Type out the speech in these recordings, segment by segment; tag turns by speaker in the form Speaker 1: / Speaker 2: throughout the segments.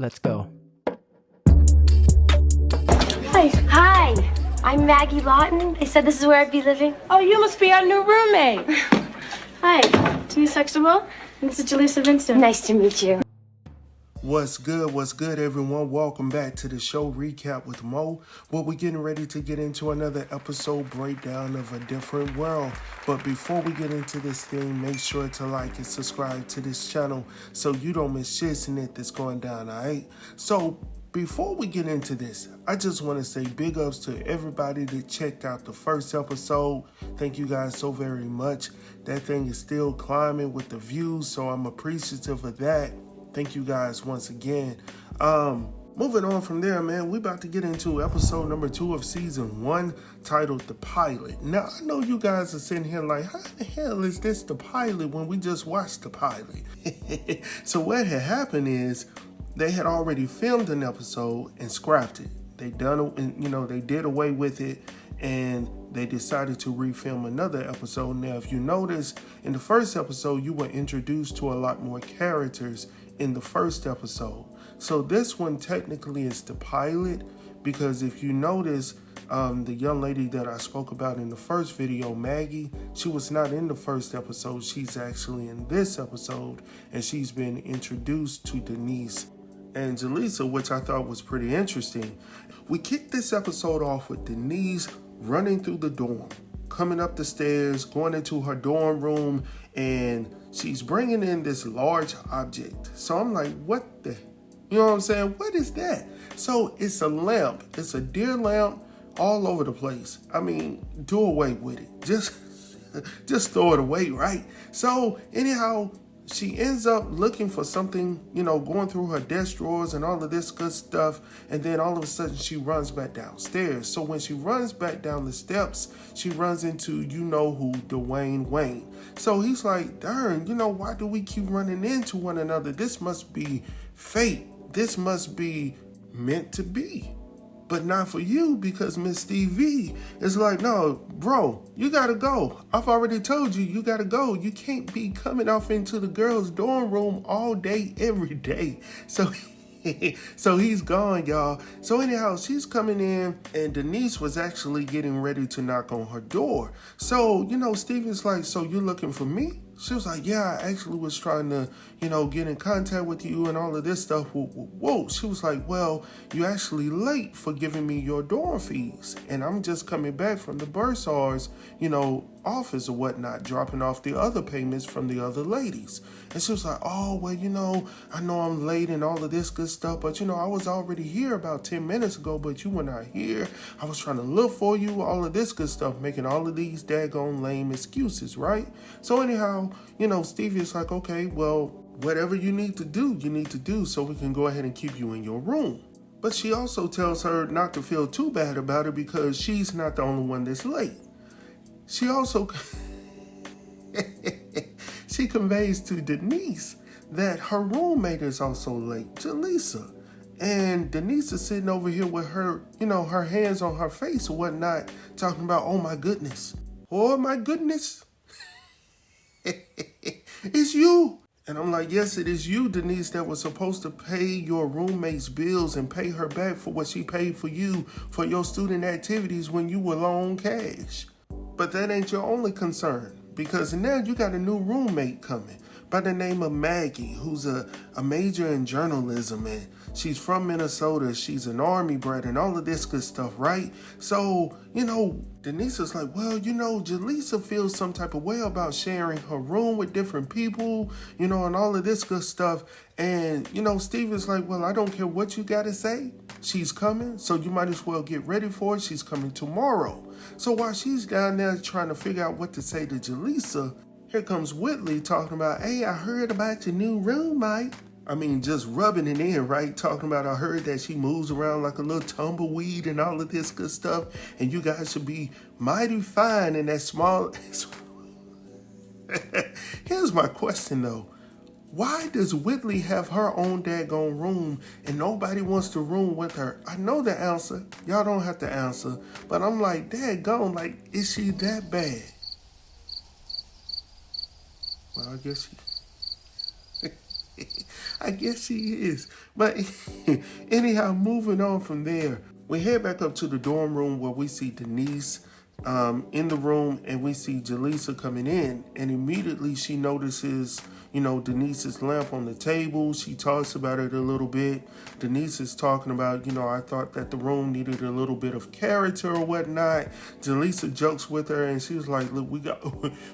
Speaker 1: Let's go.
Speaker 2: Hi, I'm Maggie Lawton. They said this is where I'd be living.
Speaker 3: Oh, you must be our new roommate.
Speaker 2: Hi, Denise Huxtable. And this is Jaleesa Vincent. Nice to meet you.
Speaker 4: What's good, everyone? Welcome back to the show recap with Mo. Well, we're getting ready to get into another episode breakdown of A Different World. But before we get into this thing, make sure to like and subscribe to this channel so you don't miss shit in it that's going down, alright? So, before we get into this, I just want to say big ups to everybody that checked out the first episode. Thank you guys so very much. That thing is still climbing with the views, so I'm appreciative of that. Thank you guys once again. Moving on from there, man, we about to get into episode number 2 of season 1, titled The Pilot. Now, I know you guys are sitting here like, how the hell is this the pilot when we just watched the pilot? So what had happened is they had already filmed an episode and scrapped it. They did away with it, and they decided to refilm another episode. Now, if you notice, in the first episode, you were introduced to a lot more characters in the first episode. So this one technically is the pilot, because if you notice, the young lady that I spoke about in the first video, Maggie, she was not in the first episode. She's actually in this episode, and she's been introduced to Denise and Jaleesa, which I thought was pretty interesting. We kicked this episode off with Denise running through the dorm, coming up the stairs, going into her dorm room, and she's bringing in this large object. So I'm like, what the, you know what I'm saying? What is that? So it's a lamp. It's a deer lamp all over the place. I mean, do away with it. Just throw it away, right? So anyhow, she ends up looking for something, going through her desk drawers and all of this good stuff. And then all of a sudden she runs back downstairs. So when she runs back down the steps, she runs into, who, Dwayne Wayne. So he's like, darn, why do we keep running into one another? This must be fate. This must be meant to be. But not for you, because Miss Stevie is like, no, bro, you gotta go. I've already told you gotta go. You can't be coming off into the girls' dorm room all day, every day. So he's gone, y'all. So anyhow, she's coming in, and Denise was actually getting ready to knock on her door. So, Stevie's like, so you're looking for me? She was like, yeah, I actually was trying to, get in contact with you and all of this stuff. Whoa. She was like, well, you're actually late for giving me your dorm fees. And I'm just coming back from the bursar's, office or whatnot, dropping off the other payments from the other ladies. And she was like, oh, well, I know I'm late and all of this good stuff, but, I was already here about 10 minutes ago, but you were not here. I was trying to look for you, all of this good stuff, making all of these daggone lame excuses, right? So anyhow, Stevie's like, okay, well, whatever you need to do so we can go ahead and keep you in your room. But she also tells her not to feel too bad about it, because she's not the only one that's late. She also she conveys to Denise that her roommate is also late, Jaleesa. And Denise is sitting over here with her, her hands on her face or whatnot, talking about, oh my goodness, it's you. And I'm like, yes, it is you, Denise, that was supposed to pay your roommate's bills and pay her back for what she paid for you for your student activities when you were low on cash. But that ain't your only concern, because now you got a new roommate coming by the name of Maggie, who's a major in journalism, and she's from Minnesota. She's an Army brat and all of this good stuff, right? So, Denise is like, well, Jaleesa feels some type of way about sharing her room with different people, and all of this good stuff. And, Steve is like, well, I don't care what you got to say. She's coming, so you might as well get ready for it. She's coming tomorrow. So while she's down there trying to figure out what to say to Jaleesa, here comes Whitley talking about, hey, I heard about your new roommate. I mean, just rubbing it in, right? Talking about, I heard that she moves around like a little tumbleweed and all of this good stuff. And you guys should be mighty fine in that small. Here's my question, though. Why does Whitley have her own daggone room and nobody wants to room with her? I know the answer. Y'all don't have to answer. But I'm like, daggone, like, is she that bad? Well, I guess she... I guess she is. But anyhow, moving on from there, we head back up to the dorm room where we see Denise in the room, and we see Jaleesa coming in, and immediately she notices, Denise's lamp on the table. She talks about it a little bit. Denise is talking about, I thought that the room needed a little bit of character or whatnot. Jaleesa jokes with her, and she was like, look,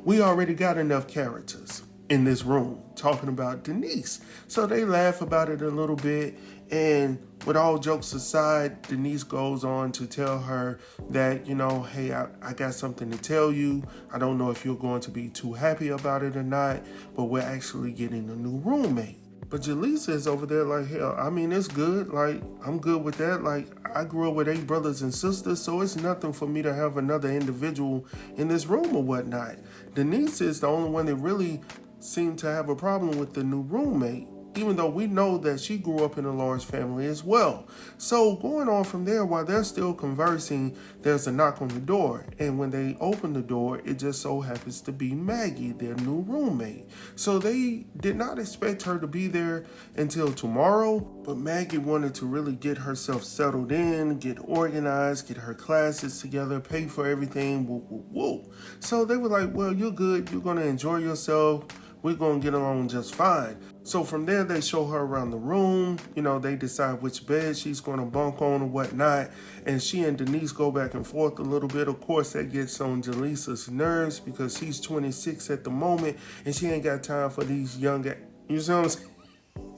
Speaker 4: we already got enough characters in this room talking about Denise. So they laugh about it a little bit, and with all jokes aside, Denise goes on to tell her that, hey, I got something to tell you. I don't know if you're going to be too happy about it or not, but we're actually getting a new roommate. But Jaleesa is over there like, hell, I mean, it's good. Like, I'm good with that. Like, I grew up with 8 brothers and sisters, so it's nothing for me to have another individual in this room or whatnot. Denise is the only one that really seemed to have a problem with the new roommate, even though we know that she grew up in a large family as well. So going on from there, while they're still conversing, there's a knock on the door. And when they open the door, it just so happens to be Maggie, their new roommate. So they did not expect her to be there until tomorrow, but Maggie wanted to really get herself settled in, get organized, get her classes together, pay for everything, woo, woo, woo. So they were like, well, you're good. You're going to enjoy yourself. We're going to get along just fine. So from there, they show her around the room. They decide which bed she's going to bunk on or whatnot. And she and Denise go back and forth a little bit. Of course, that gets on Jaleesa's nerves because she's 26 at the moment and she ain't got time for these young, you see what I'm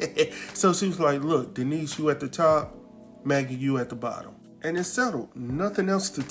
Speaker 4: saying? So she was like, look, Denise, you at the top, Maggie, you at the bottom. And it's settled. Nothing else to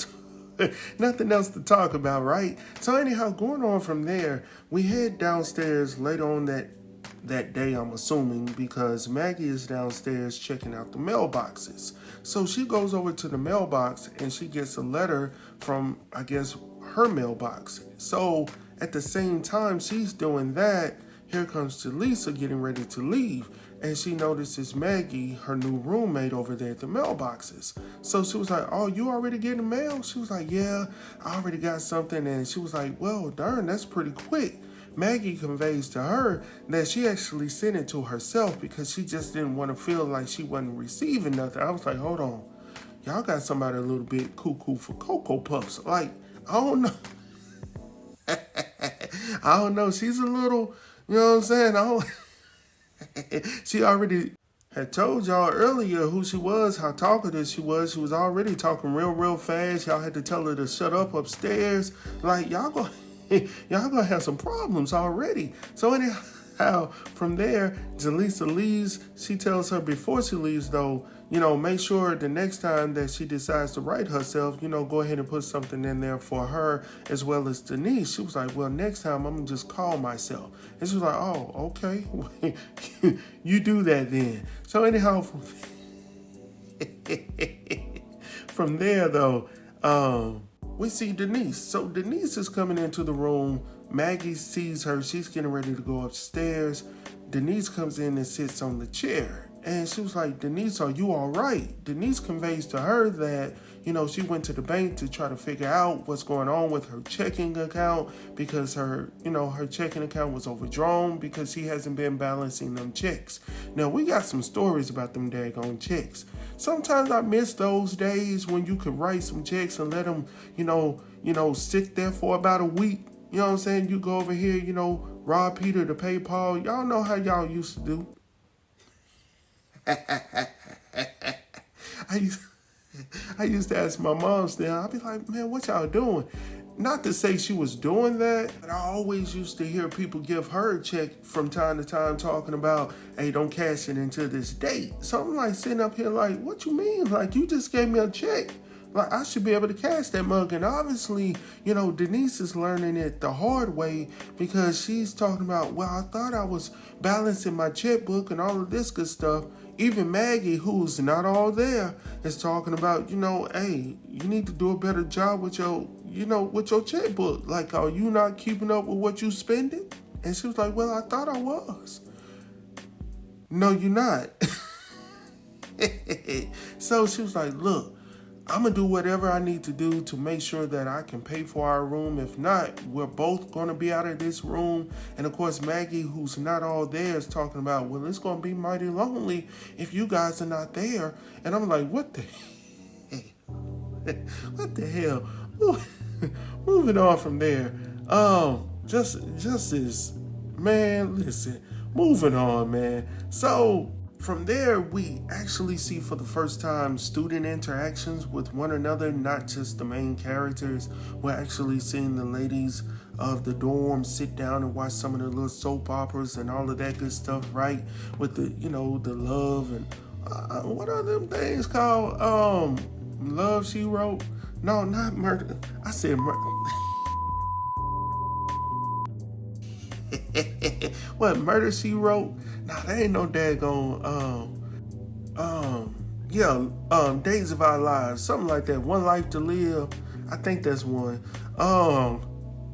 Speaker 4: talk about, right? So anyhow, going on from there, we head downstairs later on that day, I'm assuming, because Maggie is downstairs checking out the mailboxes. So she goes over to the mailbox and she gets a letter from, I guess, her mailbox. So at the same time she's doing that, here comes Jaleesa getting ready to leave. And she notices Maggie, her new roommate, over there at the mailboxes. So she was like, oh, you already getting mail? She was like, yeah, I already got something. And she was like, well, darn, that's pretty quick. Maggie conveys to her that she actually sent it to herself because she just didn't want to feel like she wasn't receiving nothing. I was like, hold on. Y'all got somebody a little bit cuckoo for Cocoa Puffs. Like, I don't know. I don't know. She's a little, you know what I'm saying? She already had told y'all earlier who she was, how talkative she was. She was already talking real fast. Y'all had to tell her to shut up upstairs. Like, y'all gonna have some problems already. So anyhow, from there, Jaleesa leaves. She tells her before she leaves, though, make sure the next time that she decides to write herself, go ahead and put something in there for her as well as Denise. She was like, well, next time I'm going to just call myself. And she was like, oh, okay. You do that then. So anyhow, from there, though, we see Denise. So Denise is coming into the room. Maggie sees her. She's getting ready to go upstairs. Denise comes in and sits on the chair. And she was like, Denise, are you all right? Denise conveys to her that, she went to the bank to try to figure out what's going on with her checking account because her checking account was overdrawn because she hasn't been balancing them checks. Now, we got some stories about them daggone checks. Sometimes I miss those days when you could write some checks and let them, sit there for about a week. You know what I'm saying? You go over here, rob Peter to pay Paul. Y'all know how y'all used to do. I used to ask my mom still, I'd be like, man, what y'all doing? Not to say she was doing that, but I always used to hear people give her a check from time to time talking about, hey, don't cash it until this date. So I'm like sitting up here like, what you mean? Like, you just gave me a check. Like, I should be able to cash that mug. And obviously, Denise is learning it the hard way because she's talking about, well, I thought I was balancing my checkbook and all of this good stuff. Even Maggie, who's not all there, is talking about, hey, you need to do a better job with your, with your checkbook. Like, are you not keeping up with what you spending? And she was like, well, I thought I was. No, you're not. So she was like, look, I'm going to do whatever I need to do to make sure that I can pay for our room. If not, we're both going to be out of this room. And of course, Maggie, who's not all there, is talking about, well, it's going to be mighty lonely if you guys are not there. And I'm like, what the hell? What the hell? Moving on from there. Justice, man, listen, moving on, man. So from there, we actually see for the first time student interactions with one another, not just the main characters. We're actually seeing the ladies of the dorm sit down and watch some of the little soap operas and all of that good stuff, right? With the, the love and what are them things called? Love, She Wrote? No, not Murder. I said murder. What, Murder, She Wrote? Nah, that ain't no daggone, Days of Our Lives, something like that. One Life to Live. I think that's one.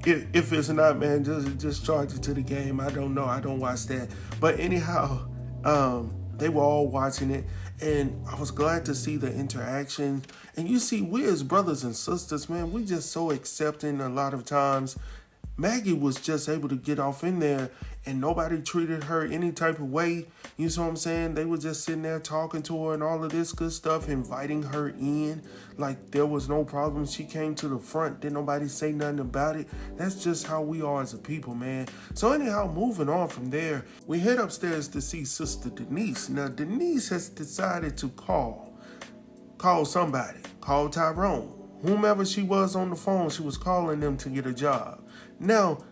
Speaker 4: If it's not, man, just charge it to the game. I don't know. I don't watch that. But anyhow, they were all watching it, and I was glad to see the interaction. And you see, we as brothers and sisters, man, we just so accepting a lot of times. Maggie was just able to get off in there and nobody treated her any type of way. You see what I'm saying? They were just sitting there talking to her and all of this good stuff, inviting her in like there was no problem. She came to the front. Didn't nobody say nothing about it. That's just how we are as a people, man. So anyhow, moving on from there, we head upstairs to see Sister Denise. Now, Denise has decided to call somebody. Call Tyrone. Whomever she was on the phone, she was calling them to get a job. Now,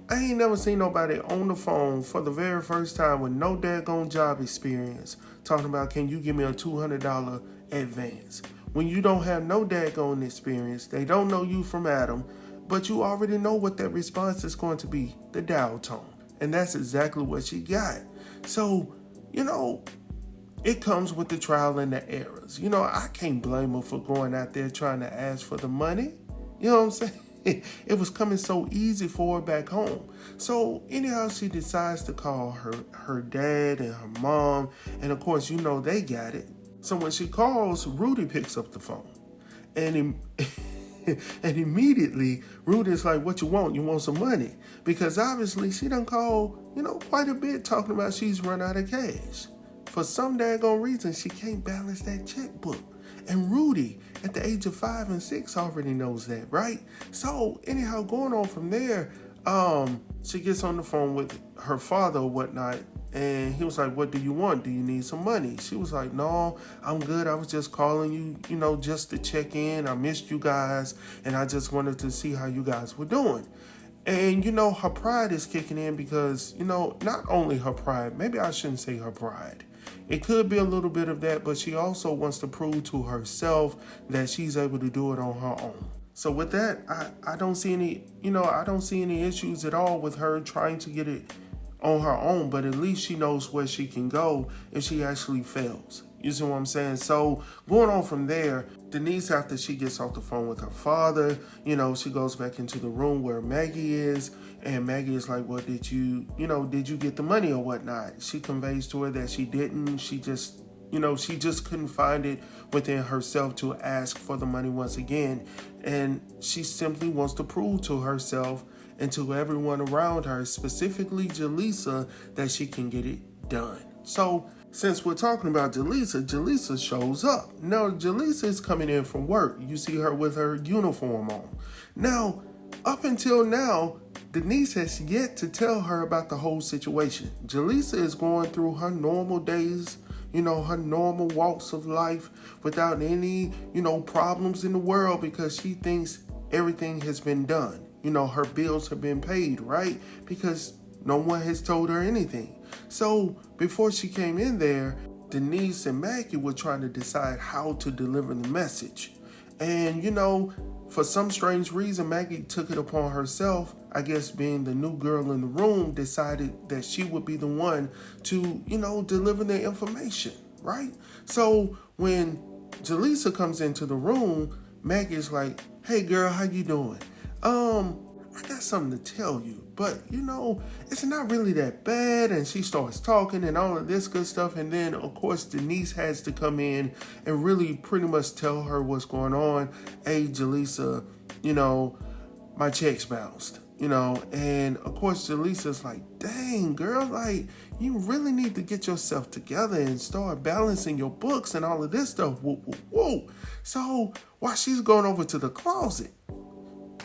Speaker 4: I ain't never seen nobody on the phone for the very first time with no daggone job experience talking about, can you give me a $200 advance? When you don't have no daggone experience, they don't know you from Adam, but you already know what that response is going to be, the dial tone. And that's exactly what she got. So, it comes with the trial and the errors. I can't blame her for going out there trying to ask for the money. You know what I'm saying? It was coming so easy for her back home. So anyhow, she decides to call her dad and her mom. And of course, they got it. So when she calls, Rudy picks up the phone. And immediately, Rudy's like, what you want? You want some money? Because obviously she done called, quite a bit talking about she's run out of cash. For some daggone reason, she can't balance that checkbook. And Rudy, at the age of 5 and 6, already knows that, right? So anyhow, going on from there, she gets on the phone with her father or whatnot, and he was like, what do you want? Do you need some money? She was like, no, I'm good. I was just calling you, just to check in. I missed you guys, and I just wanted to see how you guys were doing. And, her pride is kicking in because, not only her pride, maybe I shouldn't say her pride. It could be a little bit of that, but she also wants to prove to herself that she's able to do it on her own. So with that, I don't see any issues at all with her trying to get it on her own, but at least she knows where she can go if she actually fails. You see what I'm saying? So going on from there, Denise, after she gets off the phone with her father, she goes back into the room where Maggie is, and Maggie is like, well, did you get the money or whatnot? She conveys to her that she didn't. She just couldn't find it within herself to ask for the money once again. And she simply wants to prove to herself and to everyone around her, specifically Jaleesa, that she can get it done. So since we're talking about Jaleesa shows up. Now, Jaleesa is coming in from work. You see her with her uniform on. Now, up until now, Denise has yet to tell her about the whole situation. Jaleesa is going through her normal days, her normal walks of life without any, problems in the world because she thinks everything has been done. Her bills have been paid, right? Because no one has told her anything. So before she came in there, Denise and Maggie were trying to decide how to deliver the message. And, for some strange reason, Maggie took it upon herself, I guess being the new girl in the room, decided that she would be the one to, deliver the information, right? So when Jaleesa comes into the room, Maggie's like, hey girl, how you doing? I got something to tell you. but it's not really that bad. And she starts talking and all of this good stuff. And then, of course, Denise has to come in and really pretty much tell her what's going on. Hey, Jaleesa, my check's bounced, and of course, Jaleesa's like, dang, girl, like, you really need to get yourself together and start balancing your books and all of this stuff. Whoa, whoa, whoa. So while she's going over to the closet,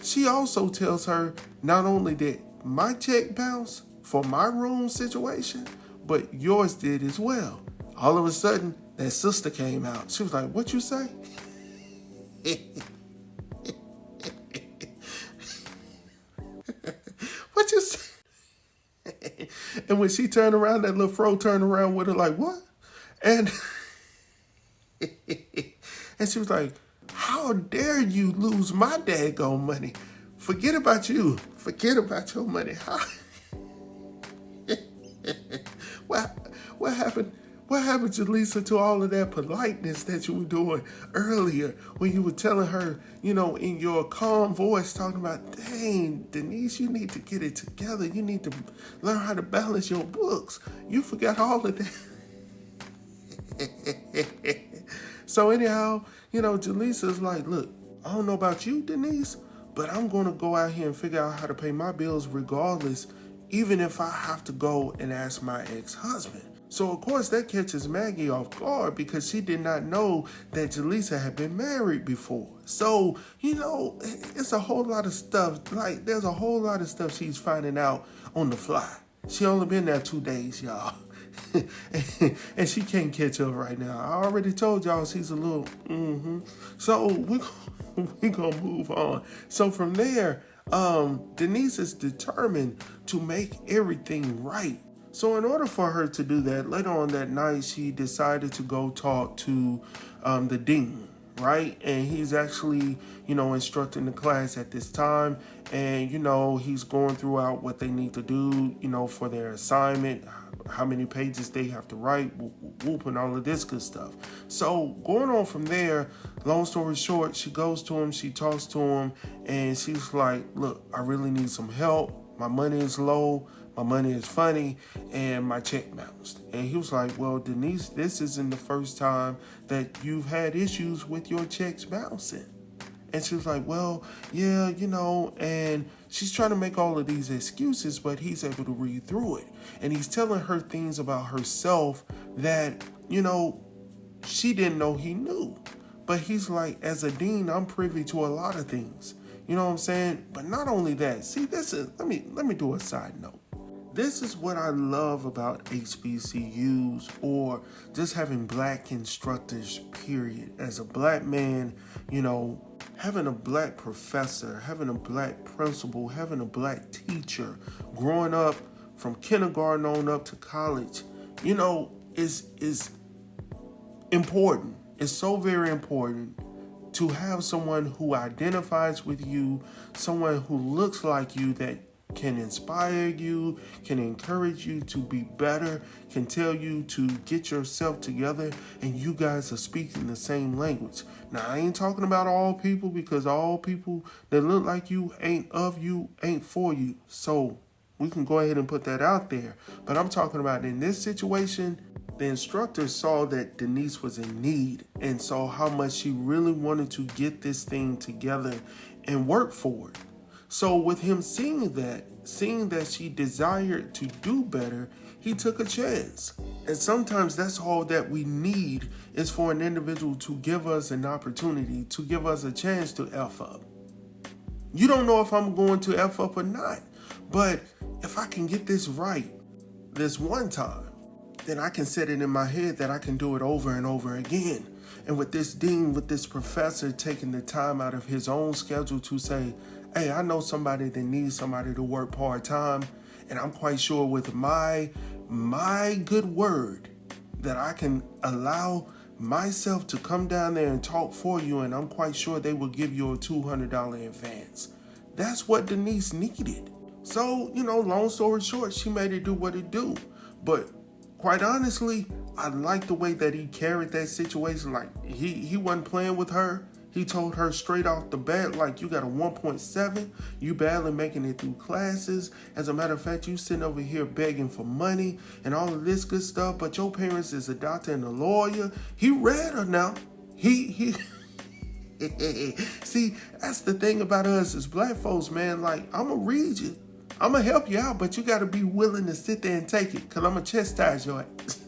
Speaker 4: she also tells her not only did my check bounce for my room situation, but yours did as well. All of a sudden, that sister came out. She was like, what you say? What you say? And when she turned around, that little fro turned around with her like, what? And and she was like, how dare you lose my daggone money? Forget about you. Forget about your money. What happened? What happened, Jaleesa, to all of that politeness that you were doing earlier when you were telling her, in your calm voice, talking about, dang, Denise, you need to get it together. You need to learn how to balance your books. You forgot all of that. So anyhow, Jaleesa's like, look, I don't know about you, Denise, but I'm going to go out here and figure out how to pay my bills regardless, even if I have to go and ask my ex-husband. So, of course, that catches Maggie off guard because she did not know that Jaleesa had been married before. So, it's a whole lot of stuff. Like, there's a whole lot of stuff she's finding out on the fly. She only been there 2 days, y'all. And she can't catch up right now. I already told y'all she's a little, So, we're going to move on. So, from there, Denise is determined to make everything right. So in order for her to do that, later on that night, she decided to go talk to the dean, right? And he's actually, instructing the class at this time. And, he's going throughout what they need to do, for their assignment, how many pages they have to write, whoop, and all of this good stuff. So going on from there, long story short, she goes to him, she talks to him, and she's like, look, I really need some help. My money is low. My money is funny, and my check bounced. And he was like, well, Denise, this isn't the first time that you've had issues with your checks bouncing. And she was like, well, yeah, and she's trying to make all of these excuses, but he's able to read through it. And he's telling her things about herself that, she didn't know he knew. But he's like, as a dean, I'm privy to a lot of things. You know what I'm saying? But not only that, see, let me do a side note. This is what I love about HBCUs or just having black instructors, period. As a black man, having a black professor, having a black principal, having a black teacher, growing up from kindergarten on up to college, is important. It's so very important to have someone who identifies with you, someone who looks like you, that can inspire you, can encourage you to be better, can tell you to get yourself together, and you guys are speaking the same language. Now, I ain't talking about all people, because all people that look like you ain't of you, ain't for you. So we can go ahead and put that out there. But I'm talking about in this situation, the instructor saw that Denise was in need and saw how much she really wanted to get this thing together and work for it. So with him seeing that she desired to do better, he took a chance. And sometimes that's all that we need, is for an individual to give us an opportunity, to give us a chance to F up. You don't know if I'm going to F up or not, but if I can get this right this one time, then I can set it in my head that I can do it over and over again. And with this dean, with this professor taking the time out of his own schedule to say, hey, I know somebody that needs somebody to work part-time, and I'm quite sure with my good word that I can allow myself to come down there and talk for you, and I'm quite sure they will give you a $200 advance. That's what Denise needed. So, long story short, she made it do what it do. But quite honestly, I like the way that he carried that situation. Like, he wasn't playing with her. He told her straight off the bat, like, you got a 1.7, you barely making it through classes. As a matter of fact, you sitting over here begging for money and all of this good stuff, but your parents is a doctor and a lawyer. He read her now. He See, that's the thing about us as black folks, man. Like, I'm going to read you. I'm going to help you out, but you got to be willing to sit there and take it, because I'm going to chastise your ass.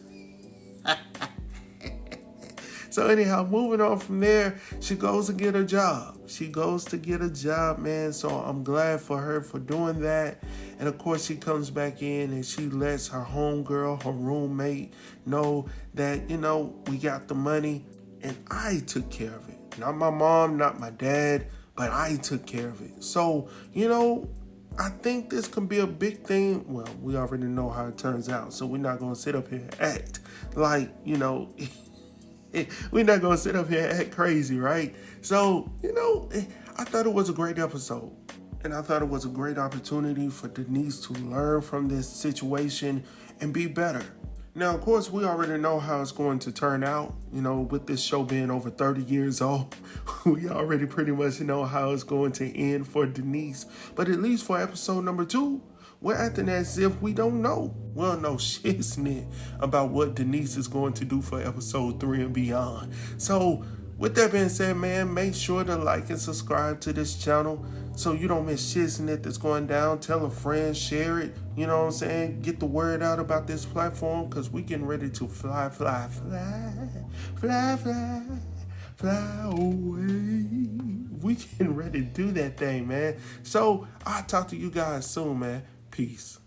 Speaker 4: So anyhow, moving on from there, she goes to get a job. She goes to get a job, man. So I'm glad for her for doing that. And of course, she comes back in and she lets her homegirl, her roommate, know that, you know, we got the money and I took care of it. Not my mom, not my dad, but I took care of it. So, you know, I think this can be a big thing. Well, we already know how it turns out. So we're not going to sit up here and act like, you know... We're not going to sit up here and act crazy, right? So, you know, I thought it was a great episode. And I thought it was a great opportunity for Denise to learn from this situation and be better. Now, of course, we already know how it's going to turn out. You know, with this show being over 30 years old, we already pretty much know how it's going to end for Denise. But at least for episode number 2, we're acting as if we don't know. We don't know shit about what Denise is going to do for episode 3 and beyond. So, with that being said, man, make sure to like and subscribe to this channel so you don't miss shit that's going down. Tell a friend, share it. You know what I'm saying? Get the word out about this platform, because we getting ready to fly away. We getting ready to do that thing, man. So, I'll talk to you guys soon, man. Peace.